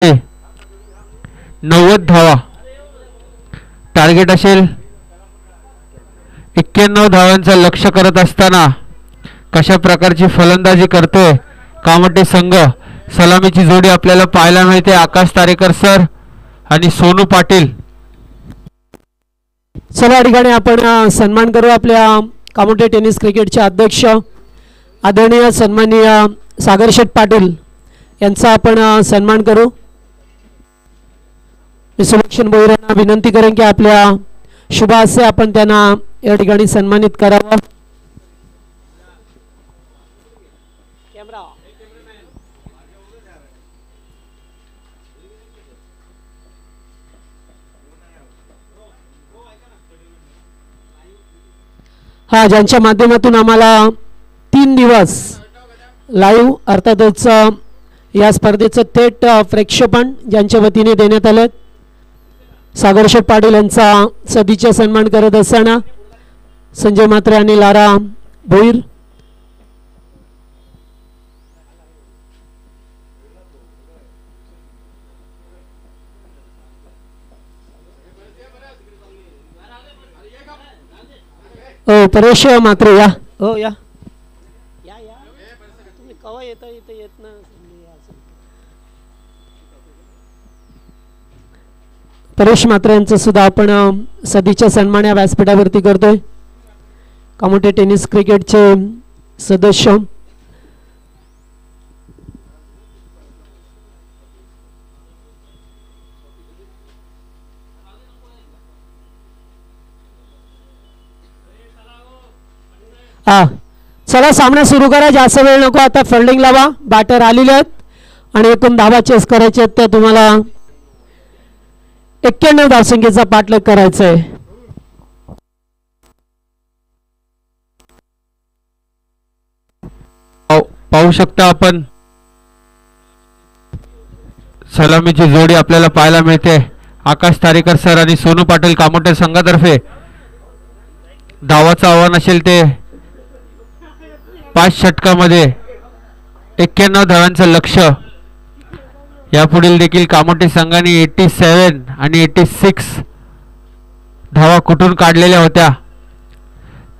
90 धावा टार्गेट असेल 91 धावांचं लक्ष्य करत असताना कशा प्रकारची फलंदाजी करतोय कामटे संघ। सलामीची जोडी आपल्याला पाहायला मिळते आकाश तारेकर सर आणि सोनू पाटील। चला ठिकाणी आपण सन्मान करू आपल्या कामोटे टेनिस क्रिकेटचे अध्यक्ष आदरणीय सन्माननीय सागर शेठ पाटील यांचा आपण सन्मान करू। सुलक्षण भोईरांना विनंती करेन की आपल्या शुभ हस्ते आपण त्यांना या ठिकाणी सन्मानित करावं। हा ज्यांच्या माध्यमातून आम्हाला 3 दिवस लाईव्ह अर्थातच या स्पर्धेचं थेट प्रेक्षेपण ज्यांच्या वतीने देण्यात आले सागरशेठ पाटील यांचा सदिच्छा सन्मान करत असताना संजय म्हात्रे आणि लारा भोईर। ओ परेश म्हात्रे या हो या या या तुम्ही कवा येता इथे येत ना। परेश म्हात्रे यांचं सुद्धा आपण सदिच्छा सन्मान या व्यासपीठावरती करतोय। कामोटे टेनिस क्रिकेटचे सदस्य चला सामना सुरू करा, जास्त वेळ नको। आता फिल्डिंग लावा, बॅटर आलेले आहेत आणि एकूण धावा चेस करायचे आहेत, तर तुम्हाला 91 धावसंख्येचा पाठलाग करायचा आहे। पाहू शकता आपण सलामीची जोडी आपल्याला पाहायला मिळते आकाश तारेकर सर आणि सोनू पाटील कामोटे संघातर्फे। धावाचं आव्हान असेल ते 5 षटकामध्ये 91 धावांचं लक्ष्य। यापुढील देखील कामोटे संघाने 87 आणि 86 धावा कुठून काढलेल्या होत्या,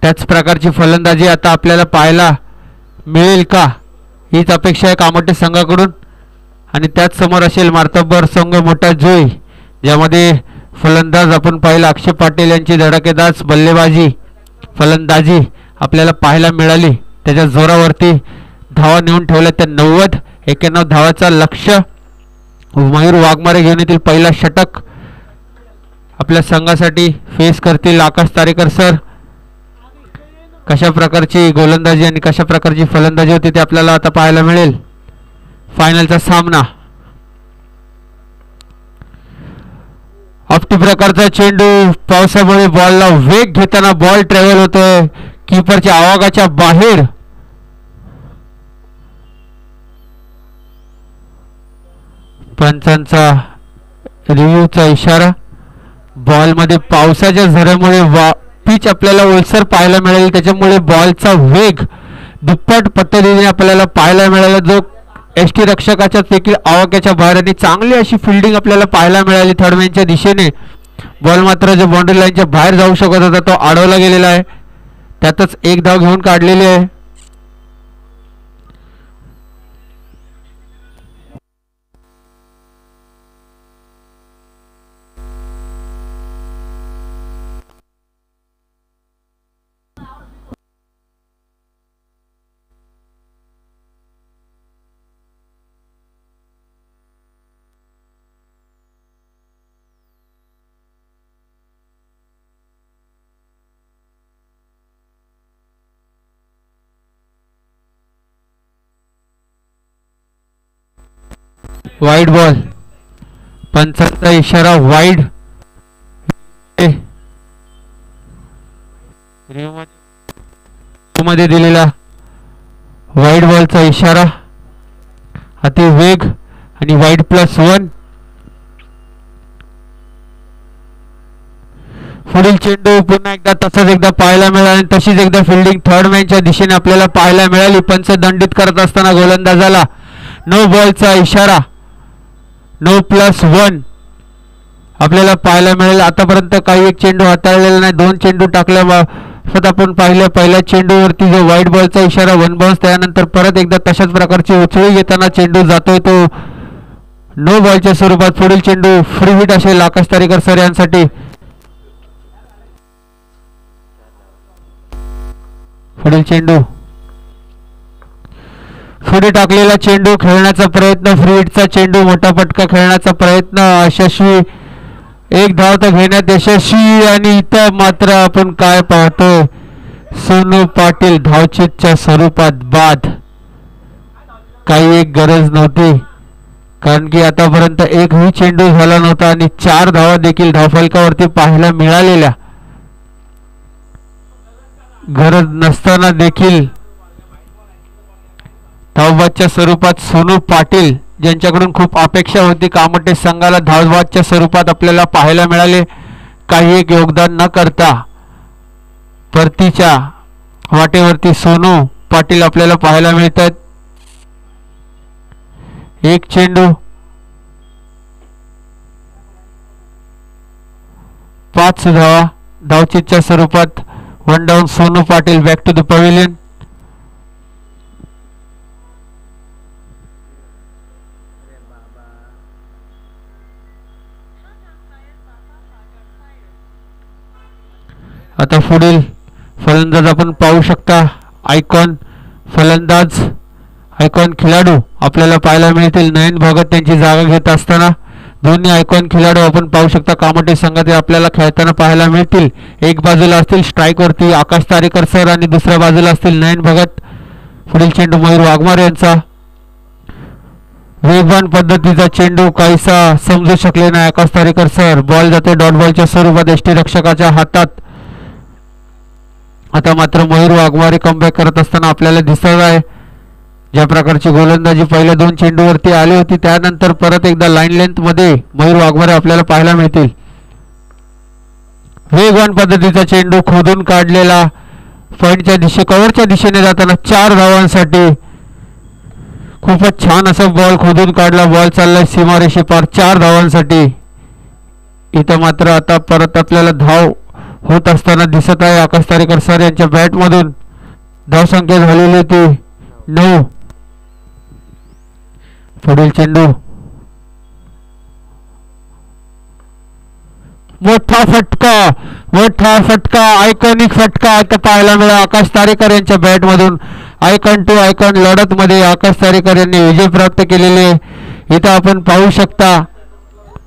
त्याच प्रकारची फलंदाजी आता आपल्याला पाहायला मिळेल का हीच अपेक्षा आहे कामोटे संघाकडून। आणि त्याच समोर असेल मार्तबर संघ मोठा जोई, ज्यामध्ये फलंदाज आपण पाहिला अक्षय पाटील यांची धडाकेदार बल्लेबाजी फलंदाजी आपल्याला पाहायला मिळाली। त्याच्या जोरावरती धावा नेऊन ठेवल्या त्या 91 धावाचा लक्ष्य। मयूर वाघमारे घेऊन येतील पहिला षटक आपल्या संघासाठी फेस करतील आकाश तारेकर सर। कशा प्रकारची गोलंदाजी आणि कशा प्रकारची फलंदाजी होती ते आपल्याला आता पाहायला मिळेल। फायनलचा सामना अफटी प्रकारचा चेंडू, पावसामुळे बॉलला वेग घेताना बॉल ट्रॅव्हल होतोय कीपरच्या आवागाच्या बाहेर। पंचांचा रिव्ह्यूचा इशारा। बॉल मध्ये पावसाच्या झऱ्यामुळे पिच आपल्याला ओलसर पाहायला मिळेल, त्याच्यामुळे बॉलचा वेग दुप्पट पद्धतीने आपल्याला पाहायला मिळाला, जो एसटी रक्षकाच्या देखील आवाक्याच्या बाहेर। आणि चांगली अशी फिल्डिंग आपल्याला पाहायला मिळाली थर्डमॅनच्या दिशेने। बॉल मात्र जो बाउंड्री लाईनच्या बाहेर जाऊ शकत होता तो अडवला गेलेला आहे, त्यातच 1 धाव घेऊन काढलेली आहे। वाईड बॉल, पंचांचा इशारा वाईड मध्ये दिलेला वाईड बॉलचा इशारा, अति वेग आणि वाईड +1। पुढील चेंडू पुन्हा एकदा तसाच एकदा पाहायला मिळाला आणि तशीच एकदा फिल्डिंग थर्ड मॅनच्या दिशेने आपल्याला पाहायला मिळाली। पंच दंडित करत असताना गोलंदाजाला नो बॉलचा इशारा। 9+1 आपल्याला पाहायला मिळेल. आतापर्यंत काही एक चेंडू हाताळलेला नाही. 2 चेंडू टाकल्याबाबत आपण पाहिलं. पहिल्या चेंडूवरती जो व्हाईट बॉलचा इशारा 1 बाउन्स, त्यानंतर परत एकदा तशाच प्रकारची उचळी घेताना चेंडू जातोय तो नो बॉलच्या स्वरूपात. पुढील चेंडू फ्री हिट असेल आकाश तारेकर सर यांसाठी. पुढील चेंडू पुढे टाकलेला चेंडू खेळण्याचा प्रयत्न, फ्री हिटचा चेंडू, मोठा फटका खेळण्याचा प्रयत्न यशस्वी. 1 धाव तर घेण्यात यशस्वी. आणि इथं मात्र आपण काय पाहतोय, सोनू पाटील धावचीतच्या स्वरूपात बाद. काही एक गरज नव्हती, कारण की आतापर्यंत एकही चेंडू झाला नव्हता आणि 4 धावा देखील धावफलकावरती पाहायला मिळालेल्या. गरज नसताना देखील धावबादच्या स्वरूपात सोनू पाटील, ज्यांच्याकडून खूप अपेक्षा होती कामोटे संघाला धावबादच्या स्वरूपात आपल्याला पाहायला मिळाले. काही एक योगदान न करता परतीच्या वाटेवरती सोनू पाटील आपल्याला पाहायला मिळतात. 1 चेंडू 5 धावा धावचीतच्या स्वरूपात. 1 down Sonu Patil back to the pavilion. आता पुढील फलंदाज आपण पाहू शकता. आयकॉन फलंदाज, आयकॉन खेळाडू आपल्याला पाहायला मिळतील. नयन भगत त्यांची जागा घेत असताना दोन्ही आयकॉन खेळाडू आपण पाहू शकता कामोटे संघात आपल्याला खेळताना पाहायला मिळतील. एक बाजूला असतील स्ट्राईकवरती आकाश तारेकर सर आणि दुसऱ्या बाजूला असतील नयन भगत. पुढील चेंडू मयूर वाघमारे यांचा. वेगवान पद्धतीचा चेंडू काहीसा समजू शकले नाही आकाश तारेकर सर. बॉल जाते डॉट बॉलच्या स्वरूपात यष्टीरक्षकाच्या हातात. आता मात्र मयूर वाघमारे कमबॅक करत असताना आपल्याला दिसत आहे. ज्या प्रकारची गोलंदाजी पहिल्या 2 चेंडूवरती आली होती, त्यानंतर परत एकदा लाईन लेंथ मध्ये मयूर वाघमारे आपल्याला पाहायला मिळतील. वेगवान पद्धतीचा चेंडू खोदून काढलेला, पॉइंटच्या कव्हरच्या दिशेने जाताना 4 धावांसाठी. खूपच छान असा बॉल खोदून काढला. बॉल चाललाय सीमारेषे पार 4 धावांसाठी. इथं मात्र आता परत आपल्याला धाव होत असताना दिसत आहे आकाश तारेकर सर यांच्या बॅटमधून. धावसंख्या झालेली ती 9. पुढील चेंडू मोठा फटका आयकॉनिक फटका आता पाहायला मिळाला आकाश तारेकर यांच्या बॅटमधून. आयकॉन टू आयकॉन लढत मध्ये आकाश तारेकर यांनी विजय प्राप्त केलेले इथं आपण पाहू शकता.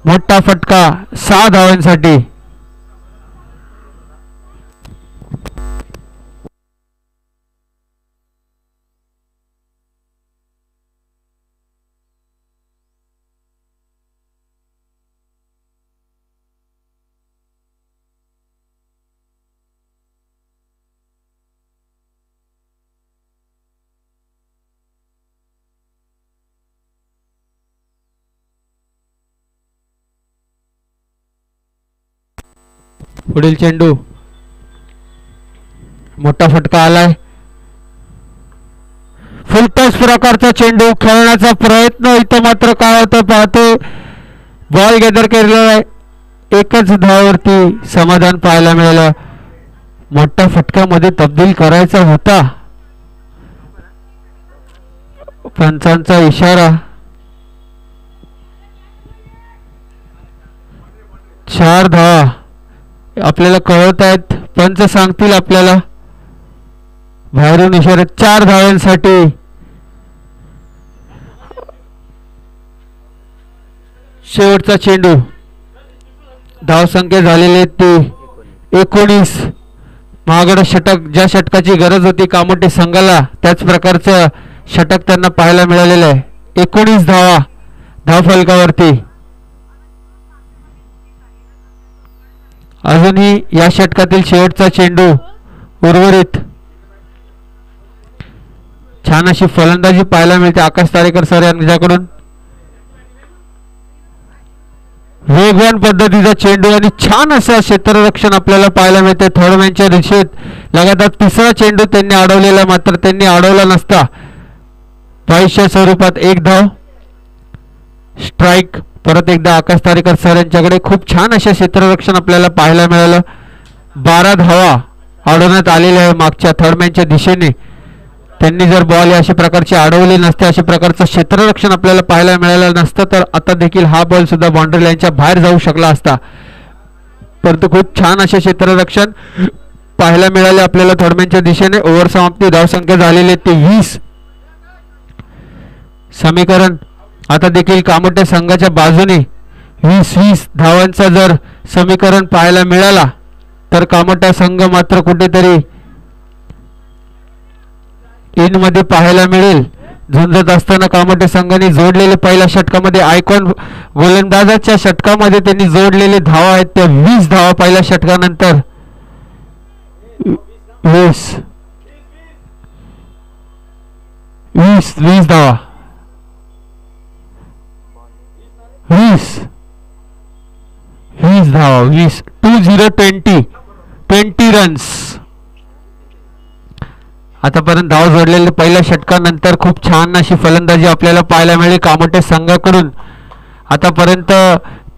मोठा फटका 6 धावांसाठी. पुढील चेंडू मोठा फटका आलाय. फुलटॉस प्रकारचा चेंडू खेळण्याचा प्रयत्न. इथं मात्र काय होतं पाहतो, बॉल गॅदर केलेला आहे. 1च धावावरती समाधान पाहायला मिळालं. मोठ्या फटक्यामध्ये तब्दील करायचा होता. पंचांचा इशारा. 4 धावा आपल्याला कळवत आहेत. पंच सांगतील आपल्याला बाहेरून इशारा. 4 धावांसाठी. शेवटचा चेंडू. धावसंख्या झालेली ती 19. महागडा षटक, ज्या षटकाची गरज होती कामोटे संघाला त्याच प्रकारचं षटक त्यांना पाहायला मिळालेलं आहे. 19 धावा धावफलकावरती. अजूनही या षटकातील शेवटचा चेंडू उर्वरित. छान अशी फलंदाजी पाहायला मिळते आकाश तारेकर सर यांच्याकडून. वेगवान पद्धतीचा चेंडू आणि छान असं क्षेत्ररक्षण आपल्याला पाहायला मिळते. थर्डमॅनच्या दिशेत लगातार 3रा चेंडू त्यांनी अडवलेला, मात्र त्यांनी अडवला नसता. 22च्या स्वरूपात 1 धाव. स्ट्राईक परत एकदा आकाश तारेकर सर यांच्याकडे खूप छान असे क्षेत्ररक्षण आपल्याला पाहायला मिळालं. 12 धावा अडवण्यात आलेल्या आहे मागच्या थर्डमॅनच्या दिशेने. त्यांनी जर बॉल अशा प्रकारचे अडवले नसते, अशा प्रकारचं क्षेत्ररक्षण आपल्याला पाहायला मिळालं नसतं, तर आता देखील हा बॉल सुद्धा बाउंड्री लाईनच्या बाहेर जाऊ शकला असता. परंतु खूप छान असे क्षेत्ररक्षण पाहायला मिळाले आपल्याला थर्डमॅनच्या दिशेने. ओव्हर समाप्ती, धावसंख्या झालेली ते 20. समीकरण आता देखील कामोटे संघाच्या बाजूने 20-20 धावांचा जर समीकरण पाहायला मिळाला तर कामोटा संघ मात्र कुठेतरी इन मध्ये पाहायला मिळेल. झुंजत असताना कामोटे संघाने जोडलेले पहिल्या षटकामध्ये आयकॉन गोलंदाजाच्या षटकामध्ये त्यांनी जोडलेले धावा आहेत त्या 20 धावा पहिल्या षटकानंतर. 20 धावा, 20 धावा, 20 रन्स. आतापर्यंत धाव जोडलेले पहिल्या षटकानंतर खूप छान अशी फलंदाजी आपल्याला पाहायला मिळेल कामोटे संघाकडून. आतापर्यंत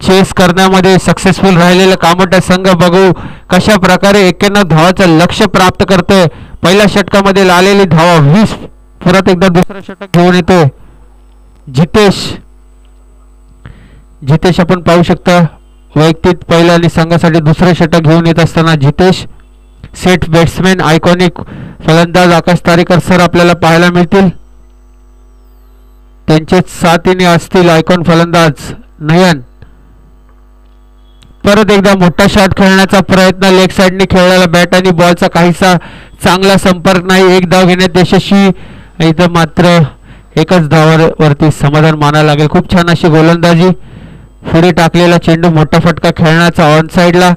चेस करण्यामध्ये सक्सेसफुल राहिलेला कामोटे संघ बघू कशा प्रकारे 91 धावाचं लक्ष्य प्राप्त करतोय. पहिल्या षटकामध्ये आलेली धावा 20. परत एकदा दुसरा षटक घेऊन येतोय जितेश आपण पाहू शकता वैयक्तिक पहिला आणि संघासाठी दुसरे षटक घेऊन येत असताना जितेश. सेट बॅट्समॅन आयकॉनिक फलंदाज आकाश तारेकर सर आपल्याला पाहायला मिळतील. त्यांचेच साथीने असतील आयकॉन फलंदाज नयन. परत एकदा मोठा शॉट खेळण्याचा प्रयत्न लेग साइडने खेळलेला बॅट आणि बॉलचा काहीसा चांगला संपर्क नाही. एक धाव घेण्यात यशस्वी. इथं मात्र एकच धावावरती समाधान मानायला लागेल. खूप छान अशी गोलंदाजी. पुढे टाकलेला चेंडू मोठा फटका खेळण्याचा ऑन साइडला,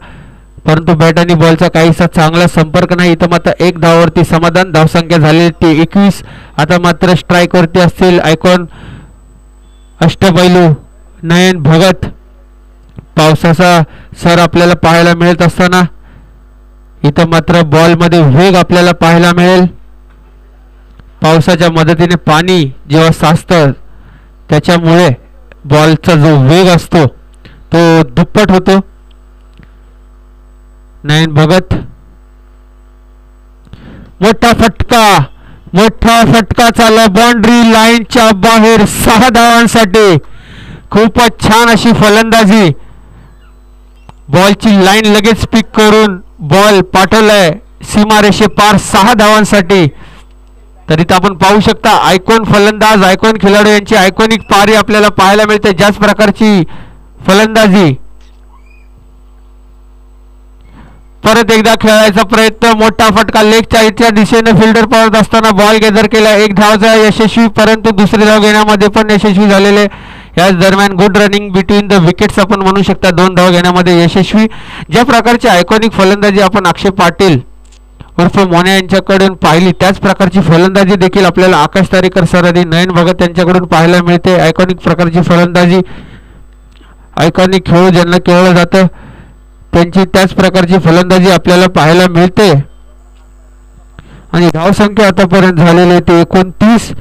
परंतु बॅट आणि बॉलचा काहीसा चांगला संपर्क नाही. इथं मात्र एक धावावरती समाधान. धावसंख्या झालेली ती 21. आता मात्र स्ट्राईक वरती असतील आयकॉन अष्टपैलू नयन भगत. पावसाचा सर आपल्याला पाहायला मिळत असताना इथं मात्र बॉलमध्ये वेग आपल्याला पाहायला मिळेल. पावसाच्या मदतीने पाणी जेव्हा साचतं त्याच्यामुळे बॉलचा जो वेग असतो तो दुप्पट होतो. नयन भगत. मोठा फटका चालला बाउंड्री लाईनच्या बाहेर 6 धावांसाठी. खूपच छान अशी फलंदाजी. बॉलची लाईन लगेच पिक करून बॉल पाठवलाय सीमारेषे पार 6 धावांसाठी. तरी आपण पाहू शकता आयकॉन फलंदाज आयकॉन खेळाडू यांची आयकॉनिक पारी आपल्याला पाहायला मिळते. ज्याच प्रकारची फलंदाजी. परत एकदा खेळायचा प्रयत्न. मोठा फटका लेग साइडच्या दिशेने फिल्डर पळत असताना बॉल गेदर केला. एक धावचा यशस्वी, परंतु दुसरी धाव घेण्यामध्ये पण यशस्वी झालेले. याच दरम्यान good running between the wickets आपण म्हणू शकता. 2 धाव घेण्यामध्ये यशस्वी. ज्या प्रकारची आयकॉनिक फलंदाजी आपण अक्षय पाटील उर्फ मोने यांच्याकडून पाहिली त्याच प्रकारची फलंदाजी देखील आपल्याला आकाश तारेकर सर आणि नयन भगत यांच्याकडून पाहायला मिळते. आयकॉनिक प्रकारची फलंदाजी. आयकॉनिक खेळू ज्यांना खेळलं जातं त्यांची त्याच प्रकारची फलंदाजी आपल्याला पाहायला मिळते. आणि धावसंख्या आतापर्यंत झालेली ते 29.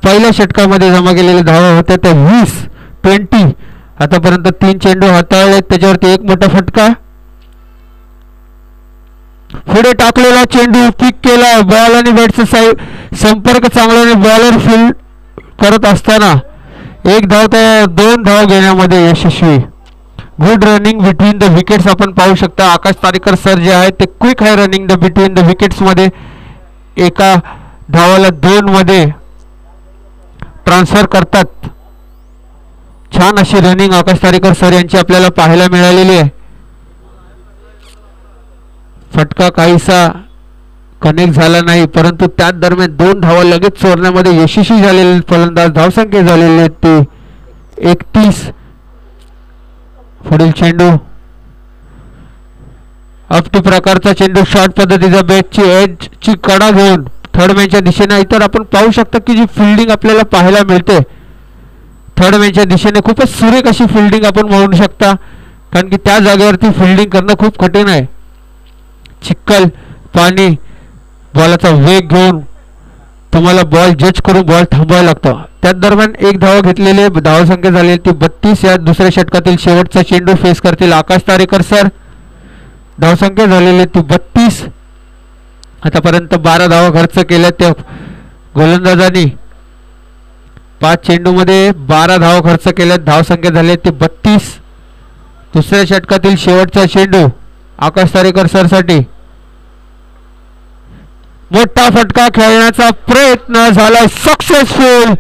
पहिल्या षटकामध्ये जमा केलेले धावा होत्या त्या 20. आतापर्यंत 3 चेंडू हाताळले, त्याच्यावरती एक मोठा फटका. पुढे टाकलेला चेंडू पिक केला. बॉल आणि बॅटचा संपर्क चांगल्याने बॉलर फील्ड करत असताना एक धाव त्या 2 धाव घेण्यामध्ये यशस्वी. Good running between the wickets आपण पाहू शकता. आकाश तारेकर सर जे आहेत ते quick high running the between the wickets मध्ये एका धावाला 2 मध्ये ट्रान्सफर करतात. छान अशी रनिंग आकाश तारेकर सर यांची आपल्याला पाहायला मिळालेली आहे. फटका काहीसा कनेक्ट झाला नाही, परंतु त्याच दरम्यान 2 धावा लगेच चोरण्यामध्ये यशस्वी झालेले फलंदाज. धावसंख्या झालेले ते 31. पुढील चेंडू अप्टी प्रकारचा चेंडू शॉर्ट पद्धतीचा बॅटची एजची कडा घेऊन थर्ड मॅनच्या दिशेने. इतर आपण पाहू शकता की जी फिल्डिंग आपल्याला पाहायला मिळते थर्ड मॅनच्या दिशेने खूपच सुरेख अशी फिल्डिंग आपण म्हणू शकता, कारण की त्या जागेवरती फिल्डिंग करणं खूप कठीण आहे. चिखल पाणी बॉलाचा वेग घेऊन तुम्हाला बॉल जज करून बॉल थांबवायला लागतो. त्याच दरम्यान एक धाव घेतलेले धावसंख्या झालेली ती 32. या दुसऱ्या षटकातील शेवटचा चेंडू फेस करतील आकाश तारेकर सर. धावसंख्या झालेली ती 32. आतापर्यंत 12 धावा खर्च केल्या त्या गोलंदाजांनी. 5 चेंडूमध्ये 12 धावा खर्च केल्या. धावसंख्या झाली ती 32. दुसऱ्या षटकातील शेवटचा चेंडू आकाश तारेकर सरसाठी. मोठा फटका खेळण्याचा प्रयत्न झाला, सक्सेसफुल.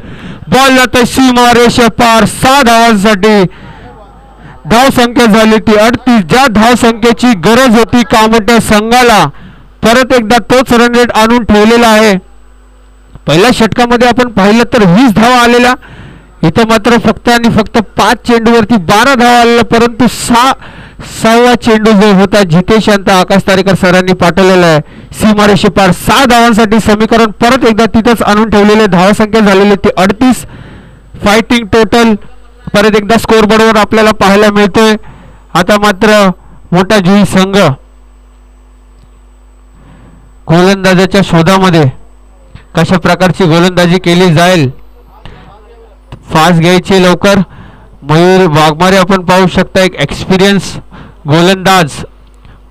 बॉल जातो सीमा रेषे पार 6 धावांसाठी. धावसंख्या झाली ती 38. ज्या धावसंख्येची गरज होती कामोठ्या संघाला परत एकदा तोच रन रेट आणून ठेवलेला आहे. पहिल्या षटकामध्ये आपण पाहिलं तर 20 धावा आलेल्या, इथं मात्र फक्त आणि फक्त 5 चेंडूवरती 12 धावा आलेल्या. परंतु 6वा चेंडू जो होता जितेश यांचा आकाश तारेकर सरांनी पाठवलेला आहे सीमारेषे पार 6 धावांसाठी. समीकरण परत एकदा तिथंच आणून ठेवलेले. धावसंख्या झालेली ती 38. फायटिंग टोटल परत एकदा स्कोर बोर्डवर आपल्याला पाहायला मिळतोय. आता मात्र मोठा जुई संघ गोलंदाजाच्या शोधामध्ये कशा प्रकारची गोलंदाजी केली जाईल. फास्ट घ्यायची लवकर. मयूर वाघमारे आपण पाहू शकता, एक एक्सपिरियन्स गोलंदाज,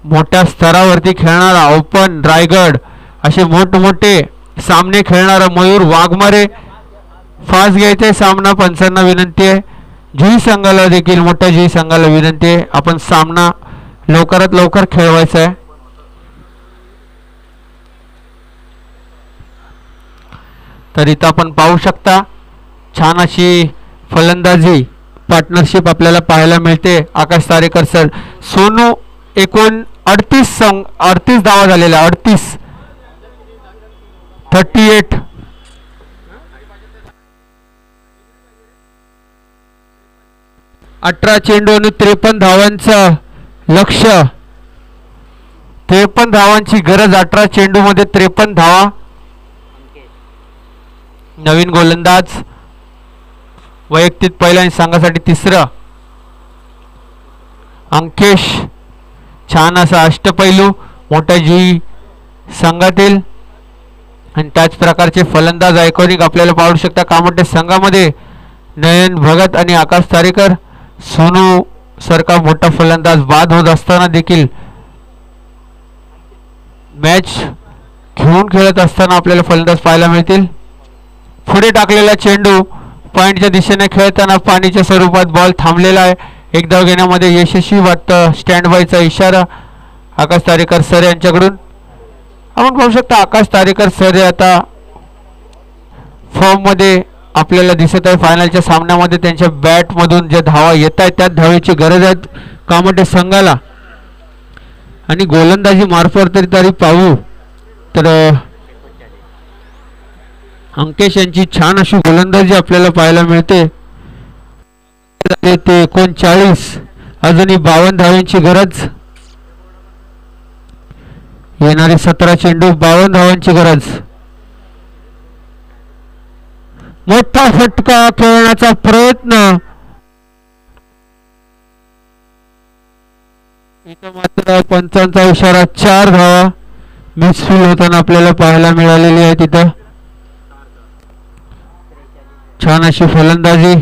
मोठ्या स्तरावरती खेळणारा, ओपन रायगड असे मोठमोठे सामने खेळणारा मयूर वाघमारे. फास्ट घ्यायचा सामना. पंचांना विनंती आहे, जुई संघाला देखील, मोठ्या जुई संघाला विनंती आहे, आपण सामना लवकरात लवकर खेळवायचा आहे. तर इथं आपण पाहू शकता छान अशी फलंदाजी पार्टनरशिप आपल्याला पाहायला मिळते. आकाश तारेकर सर, सोनू एकूण 38 धावा झालेल्या, 38. 18 चेंडू आणि 53 धावांचं लक्ष्य. 53 धावांची गरज. 18 चेंडू मध्ये 53 धावा. नवीन गोलंदाज, वैयक्तिक पहिला आणि संघासाठी 3रं अंकेश. छान असा अष्टपैलू मोठ्या जुई संघातील. आणि त्याच प्रकारचे फलंदाज आयकॉनिक आपल्याला पाहू शकता कामोठ्या संघामध्ये नयन भगत आणि आकाश तारेकर. सोनू सारखा मोठा फलंदाज बाद होत असताना देखील मॅच घेऊन खेळत असताना आपल्याला फलंदाज पाहायला मिळतील. पुढे टाकलेला चेंडू पॉइंटच्या दिशेने खेळताना पाणीच्या स्वरूपात बॉल थांबलेला आहे. एक धाव घेण्यामध्ये यशस्वी वाटतं. स्टँड बायचा इशारा आकाश तारेकर सर यांच्याकडून. आपण पाहू शकता आकाश तारेकर सर आता फॉर्म मध्ये आपल्याला दिसत आहे. फायनलच्या सामन्यामध्ये त्यांच्या बॅटमधून ज्या धावा येत आहेत त्या धावेची गरज आहे कामोठे संघाला. आणि गोलंदाजी मार्फत तरी पाहू तर अंकेश यांची छान अशी गोलंदाजी आपल्याला पाहायला मिळते. ते 39. अजूनही 52 धावांची गरज. येणारे 17 चेंडू 52 धावांची गरज. मोठा फटका खेळण्याचा प्रयत्न. इथं मात्र पंचांचा इशारा. 4 धावा मिसफील होताना आपल्याला पाहायला मिळालेली आहे. तिथं छान अशी फलंदाजी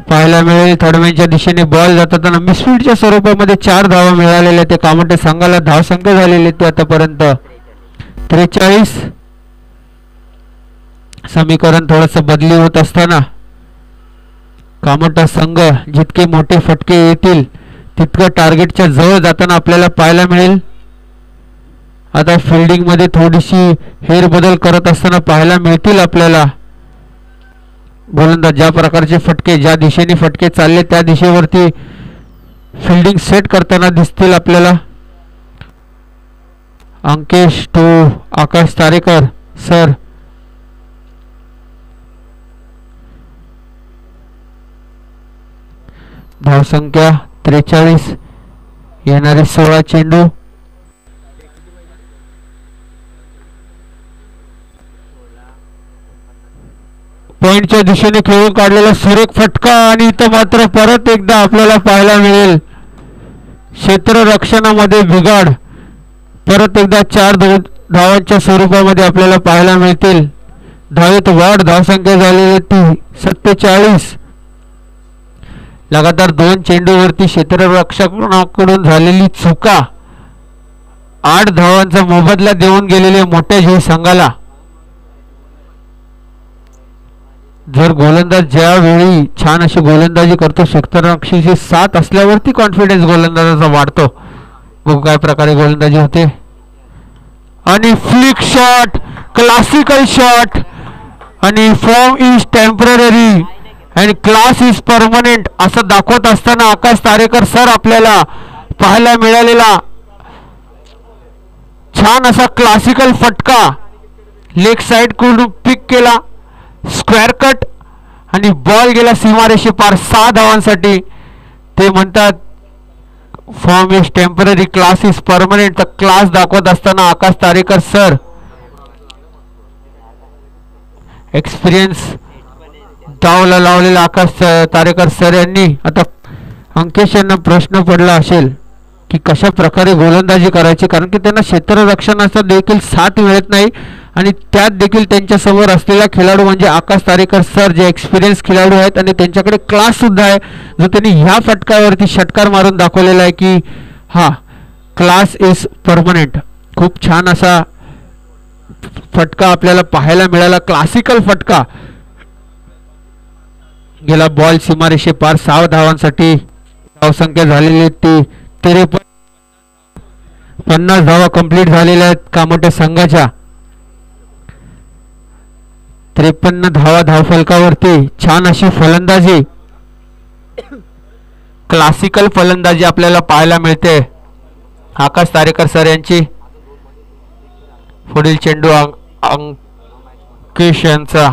पाहायला मिळेल. थर्डमॅनच्या दिशेने बॉल जाताना मिसफील्डच्या स्वरूपामध्ये 4 धावा मिळालेल्या. ते कामोठे संघाला धावसंख्या झालेली ते आतापर्यंत 43. समीकरण थोडस बदली होत असताना कामोठा संघ जितके मोठे फटके येतील तितकं टार्गेटच्या जवळ जाताना आपल्याला पाहायला मिळेल. आता फिल्डिंग मध्ये थोडीशी हेरबदल करत असताना पाहायला मिळतील आपल्याला. गोलंदाज ज्या प्रकारचे फटके, ज्या दिशेने फटके चालले त्या दिशेवरती फिल्डिंग सेट करताना दिसतील आपल्याला. Ankesh to Akash Tarekar sir. धावसंख्या 43. येणारे 16 चेंडू. पॉइंटच्या दिशेने खेळून काढलेला सुरेख फटका. आणि इथं मात्र परत एकदा आपल्याला पाहायला मिळेल क्षेत्ररक्षणामध्ये बिघाड. परत एकदा 4 धावांच्या स्वरूपामध्ये आपल्याला पाहायला मिळतील. धावेत वाढ, धावसंख्या झालेली ती 47. लगातार 2 चेंडूवरती क्षेत्ररक्षकाकडून झालेली चुका 8 धावांचा मोबदला देऊन गेलेले मोठ्या झी संघाला. जर गोलंदाज ज्यावेळी छान अशी गोलंदाजी करतो, क्षेत्ररक्षकाची साथ असल्यावरती कॉन्फिडन्स गोलंदाजाचा वाढतो. बघू काय प्रकारे गोलंदाजी होते. आणि फ्लिक शॉट, क्लासिकल शॉट. आणि form is temporary and class is permanent असं दाखवत असताना आकाश तारेकर सर आपल्याला पाहायला मिळालेला छान असा क्लासिकल फटका लेग साइड कडून पिक केला, स्क्वेअर कट आणि बॉल गेला सीमारेषे पार 6 धावांसाठी. ते म्हणतात form is temporary, class is permanent. तर क्लास दाखवत असताना आकाश तारेकर सर, एक्सपिरियन्स डावला लावलेला आकाश तारेकर सर यांनी. आता अंकेश यांना प्रश्न पडला असेल की कशा प्रकारे गोलंदाजी करायची, कारण की त्यांना क्षेत्ररक्षणाचा देखील साथ मिळत नाही आणि त्यात देखील त्यांच्या समोर असलेला खेळाडू म्हणजे आकाश तारेकर सर जे एक्सपिरियन्स खेळाडू आहेत आणि त्यांच्याकडे क्लास सुद्धा आहे, जो त्यांनी ह्या फटकावरती षटकार मारून दाखवलेला आहे की हा क्लास इज परमनंट. खूप छान असा फटका आपल्याला पाहायला मिळाला, क्लासिकल फटका. गेला बॉल सीमारेषे पार 6 धावांसाठी. धावसंख्या झालेली ती 53. 50 धावा कंप्लीट झालेल्या आहेत कामोटे संघाच्या. 53 धावा धावफलकावरती. छान अशी फलंदाजी, क्लासिकल फलंदाजी आपल्याला पाहायला मिळते आकाश तारेकर सर यांची. पुढील चेंडू अंकेश यांचा.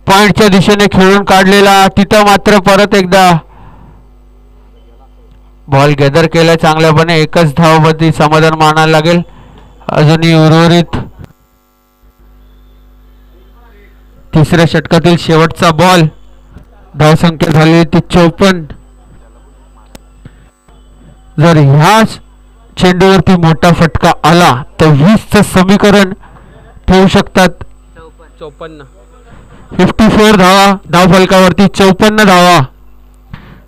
पॉइंटच्या दिशेने खेळून काढलेला, तिथं मात्र परत एकदा बॉल गॅदर केलाय चांगल्यापणे. एकच धावमध्ये समाधान मानायला लागेल. अजूनही उर्वरित तिसऱ्या षटकातील शेवटचा बॉल. धावसंख्या झालेली ती 54. जर ह्याच चेंडूवरती मोठा फटका आला तर 20चं समीकरण ठेवू शकतात. 54 धावा धावफलकावरती, 54 धावा.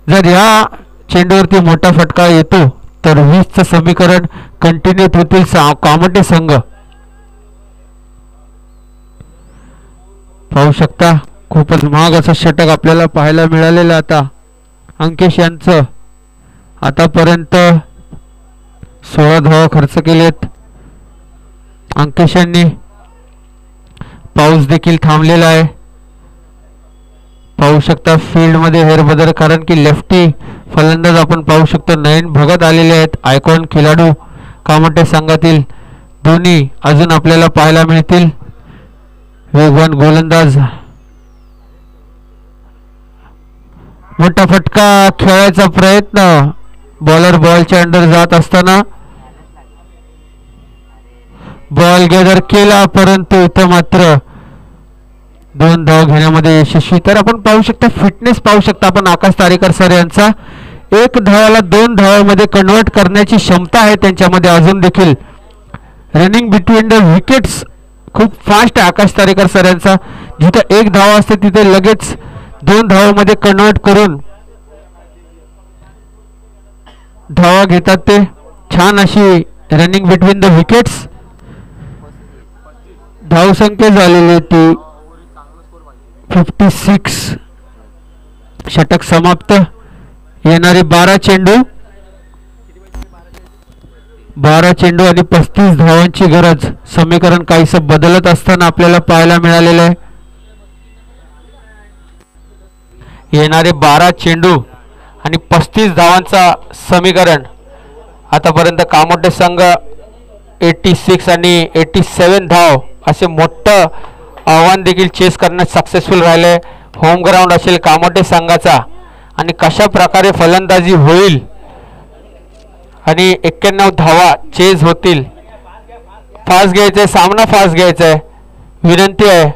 जर ह्या चेंडूवरती मोठा फटका येतो तर 20चं समीकरण कंटिन्यू होतील कामोटे संघ. पाहू शकता खूपच महाग असं षटक आपल्याला पाहायला मिळालेलं. आता अंकेश यांचं आतापर्यंत 16 धावा खर्च केलेत. अंकेश यांनी पाऊस देखील थांबलेला आहे. पाहू शकता फील्ड मध्ये हेरबदल, कारण की लेफ्टी फलंदाज आपण पाहू शकतो नयन भगत आलेले आहेत. आयकॉन खेळाडू कामोटे संघातील दोन्ही अजून आपल्याला पाहायला मिळतील. वेगवान गोलंदाज. मोठा फटका खेळायचा प्रयत्न, बॉलर बॉलच्या अंडर जात असताना बॉल गॅदर केला, परंतु इथं मात्र 2 धाव घेण्यामध्ये यशस्वी. तर आपण पाहू शकता फिटनेस पाहू शकता आपण आकाश तारेकर सर यांचा. 1 धावाला 2 धावामध्ये कन्वर्ट करण्याची क्षमता आहे त्यांच्यामध्ये अजून देखील. रनिंग बिटवीन द विकेट्स खूप फास्ट आहे आकाश तारेकर सर यांचा. जिथे 1 धावा असते तिथे लगेच 2 धावामध्ये कन्वर्ट करून धावा घेतात ते. छान अशी रनिंग बिटवीन द विकेट्स. धावसंख्या झालेली ती 56. षटक समाप्त. येणारे 12 चेंडू आणि 35 धावांची गरज. समीकरण काहीसं बदलत असताना आपल्याला पाहायला मिळालेलं आहे. येणारे 12 चेंडू आणि 35 धावांचा समीकरण. आतापर्यंत कामोटे संघ 86 आणि 87 धाव असे मोठं आव्हान देखील चेस करण्यात सक्सेसफुल राहिले. होम ग्राउंड असेल कामोटे संघाचा आणि कशा प्रकारे फलंदाजी होईल आणि 91 धावा चेज होतील. फास्ट घ्यायचंय, सामना फास्ट घ्यायचा आहे, विनंती आहे.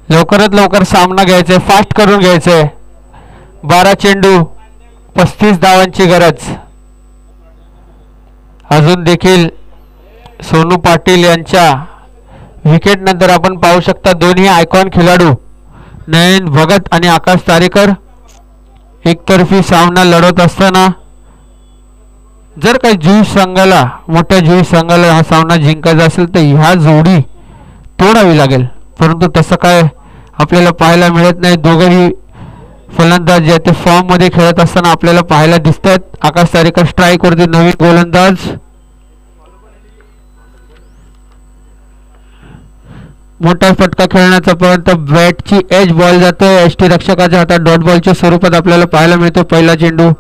लवकरात लवकर सामना घ्यायचा, फास्ट करून घ्यायचंय. 12 चेंडू 35 धावांची गरज. अजून देखील सोनू पाटील यांच्या विकेट नंतर आपण पाहू शकता दोन्ही आयकॉन खेळाडू नयन भगत आणि आकाश तारेकर एकतर्फी सामना लढवत असताना जर काही जुईश संघाला, मोठ्या जुईश संघाला हा सामना जिंकायचा असेल तर ह्या जोडी तोडावी लागेल, परंतु तसं काय आपल्याला पाहायला मिळत नाही. दोघंही फलंदाज जे ते फॉर्म मध्ये खेळत असताना आपल्याला पाहायला दिसत आहेत. आकाश तारेकर स्ट्राईक वरती, नवीन गोलंदाज. मोठा फटका खेळण्याचा पर्यंत बॅटची एज बॉल जातोय. एसटी रक्षकाच्या हातात डॉट बॉलच्या स्वरूपात आपल्याला पाहायला मिळतो. पहिला चेंडू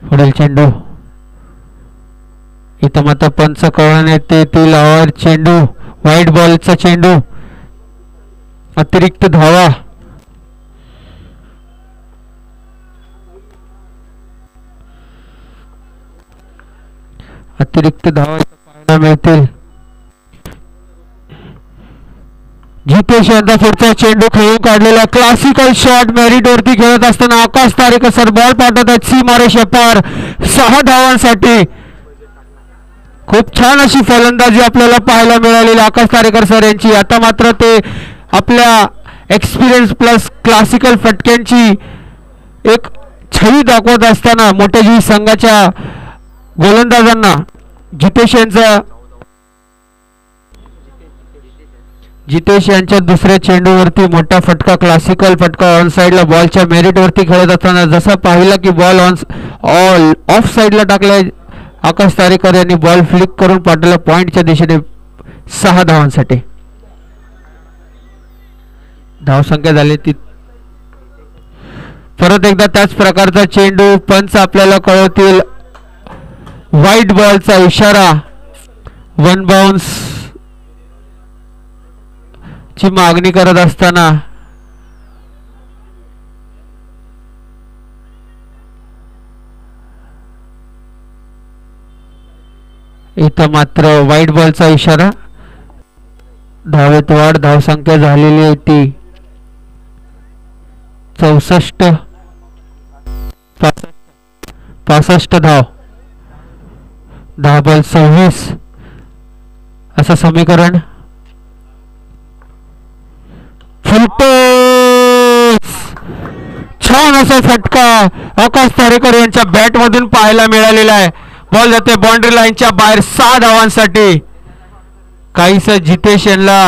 पुढील चेंडू इथं मात्र पंच कळण्यात येतील. और चेंडू व्हाईट बॉलचा चेंडू, अतिरिक्त धावा. अतिरिक्त धावा पाहायला मिळतील. जितेश यांचा पुढचा चेंडू खेळून काढलेला क्लासिकल शॉट मेरिट वरती खेळत असताना आकाश तारेकर सर बॉल पाठवतात सीमारेषे पार 6 धावांसाठी. खूप छान अशी फलंदाजी आपल्याला पाहायला मिळालेली आकाश तारेकर सर यांची. आता मात्र ते आपल्या एक्सपिरियन्स प्लस क्लासिकल फटक्यांची एक छवी दाखवत असताना मोठ्या जी संघाच्या गोलंदाजांना जितेश यांच्या दुसऱ्या चेंडूवरती मोठा फटका, क्लासिकल फटका ऑन साइडला बॉलच्या मेरिट वरती खेळत असताना जसा पाहिला की बॉल ऑफ साइडला टाकलाय. आकाश तारेकर यांनी बॉल फ्लिक करून पाठवला पॉइंटच्या दिशेने 6 धावांसाठी. धावसंख्या झाली ती. परत एकदा त्याच प्रकारचा चेंडू, पंच आपल्याला कळवतील. व्हाईट बॉलचा इशारा, वन बाउन्स ची मागणी करत असताना इथं मात्र व्हाईट बॉलचा इशारा. धावेत वाढ, धावसंख्या झालेली आहे ती 64. 65 धाव, 10 बॉल 26 असं समीकरण. छान असा फटका आकाश तारेकर यांच्या बॅट मधून पाहायला मिळालेला आहे. बॉल जाते बाउंड्री लाईनच्या बाहेर 6 धावांसाठी. काहीस जितेश यांना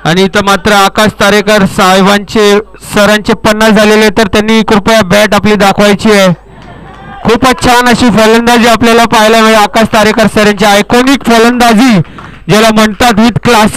आणि इथं मात्र आकाश तारेकर साहेबांचे सरांचे 50 झालेले, तर त्यांनी कृपया बॅट आपली दाखवायची आहे. खूपच छान अशी फलंदाजी आपल्याला पाहायला मिळेल आकाश तारेकर सर यांची. आयकॉनिक फलंदाजी ज्याला म्हणतात विथ क्लास.